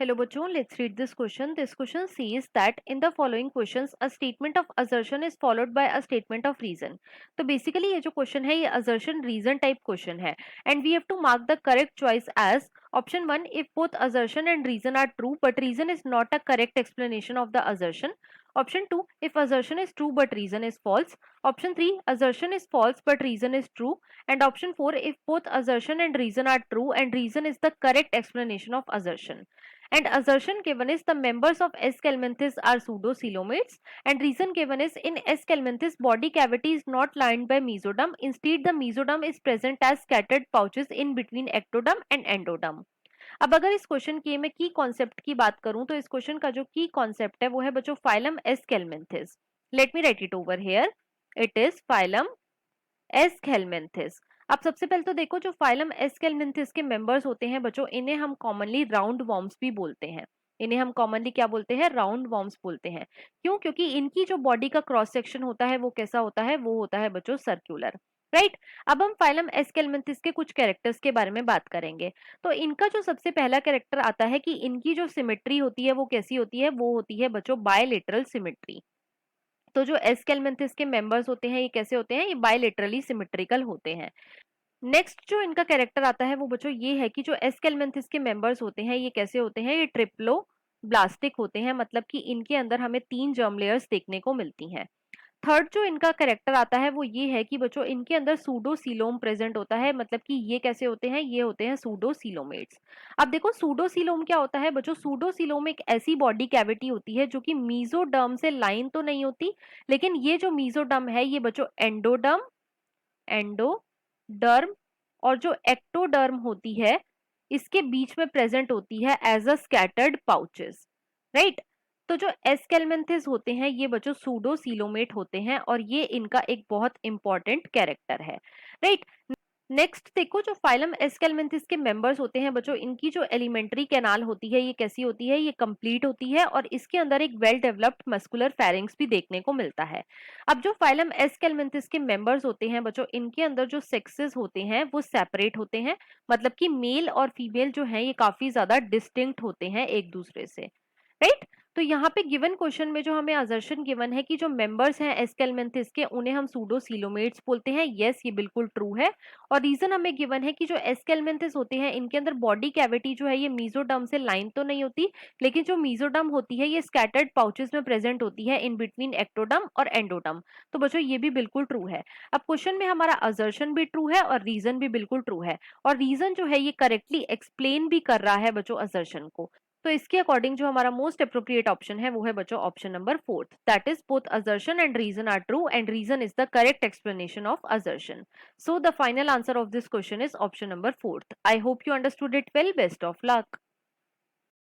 Hello बच्चों, let's read this question. This question says that in the following questions a statement of assertion is followed by a statement of reason. तो basically ये जो question है ये assertion reason type question है and we have to mark the correct choice as option 1 if both assertion and reason are true but reason is not a correct explanation of the assertion. Option 2 if assertion is true but reason is false. Option 3 assertion is false but reason is true. And option 4 if both assertion and reason are true and reason is the correct explanation of assertion. And assertion given is the members of S. calmenthis are pseudocoelomates, and reason given is in S. calmenthis body cavity is not lined by mesoderm, instead the mesoderm is present as scattered pouches in between ectoderm and endoderm. अब अगर इस question की मैं की concept की बात करूं तो इस क्वेश्चन का जो की कॉन्सेप्ट है वो है बच्चों phylum Aschelminthes. Let me write it over here. It is phylum Aschelminthes. अब सबसे पहले तो देखो जो फाइलम एस्केलमिंथिस के मेंबर्स होते हैं बच्चों इन्हें हम कॉमनली राउंड वॉर्म्स भी बोलते हैं. इन्हें हम कॉमनली क्या बोलते हैं? राउंड वॉर्म्स बोलते हैं. क्यों? क्योंकि इनकी जो बॉडी का क्रॉस सेक्शन होता है वो कैसा होता है? वो होता है बच्चों सर्कुलर. राइट. अब हम फाइलम एस्केलमिंथिस के कुछ कैरेक्टर्स के बारे में बात करेंगे. तो इनका जो सबसे पहला कैरेक्टर आता है कि इनकी जो सिमेट्री होती है वो कैसी होती है? वो होती है बच्चों बायलेटरल सिमेट्री. तो जो एस्केलमिंथिस के मेंबर्स होते हैं ये कैसे होते हैं? ये बायलेटरली सिमेट्रिकल होते हैं. नेक्स्ट जो इनका कैरेक्टर आता है वो बच्चों ये है कि जो एस्केलमेंथिस के मेंबर्स होते हैं ये कैसे होते हैं? ये ट्रिप्लो ब्लास्टिक होते हैं, मतलब कि इनके अंदर हमें 3 जर्म लेयर्स देखने को मिलती हैं. थर्ड जो इनका कैरेक्टर आता है वो ये है कि बच्चों इनके अंदर सूडोसीलोम प्रेजेंट होता है, मतलब कि ये कैसे होते हैं? ये होते हैं सूडोसीलोमेट्स. अब देखो सूडोसीलोम क्या होता है बच्चों? सूडोसीलोम एक ऐसी बॉडी कैविटी होती है जो कि मीजोडर्म से लाइन तो नहीं होती, लेकिन ये जो मीजोडर्म है ये बच्चों एंडोडर्म, एंडोडर्म और जो एक्टोडर्म होती है इसके बीच में प्रेजेंट होती है as a scattered pouches. Right. तो जो एस्केलमेंथिस होते हैं ये बच्चों सूडोसीलोमेट होते हैं और ये इनका एक बहुत इंपॉर्टेंट कैरेक्टर है. राइट. नेक्स्ट देखो जो फाइलम एस्केलमेंथिस के मेंबर्स होते हैं बच्चों इनकी जो एलिमेंट्री कैनाल होती है ये कैसी होती है? ये कंप्लीट होती है और इसके अंदर एक वेल डेवलप्ड मस्कुलर फेरिंग्स भी देखने को मिलता है. अब जो फाइलम एस्केलमेंथिस के मेंबर्स होते हैं बच्चों इनके अंदर जो सेक्सेस होते हैं वो सेपरेट होते हैं, मतलब कि मेल और फीमेल जो है ये काफी ज्यादा डिस्टिंक्ट होते हैं एक दूसरे से. राइट. तो यहाँ पे गिवन क्वेश्चन में जो हमें असर्शन गिवन है कि जो मेंबर्स हैं एस्केलमेंथिस के उन्हें हम सूडोसीलोमेट्स बोलते हैं. यस, ये बिल्कुल ट्रू है. और रीजन हमें गिवन है कि जो एस्केलमेंथिस होते हैं इनके अंदर बॉडी कैविटी जो है ये मीजोडर्म से लाइन तो नहीं होती, लेकिन जो मीजोडर्म होती है ये स्कैटर्ड पाउचेस में प्रेजेंट होती है इन बिटवीन एक्टोडर्म और एंडोडर्म. तो बच्चों ये भी बिल्कुल ट्रू है. अब क्वेश्चन में हमारा असर्शन भी ट्रू है और रीजन भी बिल्कुल ट्रू है और रीजन जो है ये करेक्टली एक्सप्लेन भी कर रहा है बच्चों असर्शन को. तो इसके अकॉर्डिंग जो हमारा मोस्ट अप्रोप्रिएट ऑप्शन है वो है बच्चों option number 4, that is both assertion and reason are true and reason is the correct explanation of assertion. So the final answer of this question is option number 4. I hope you understood it well. Best of luck.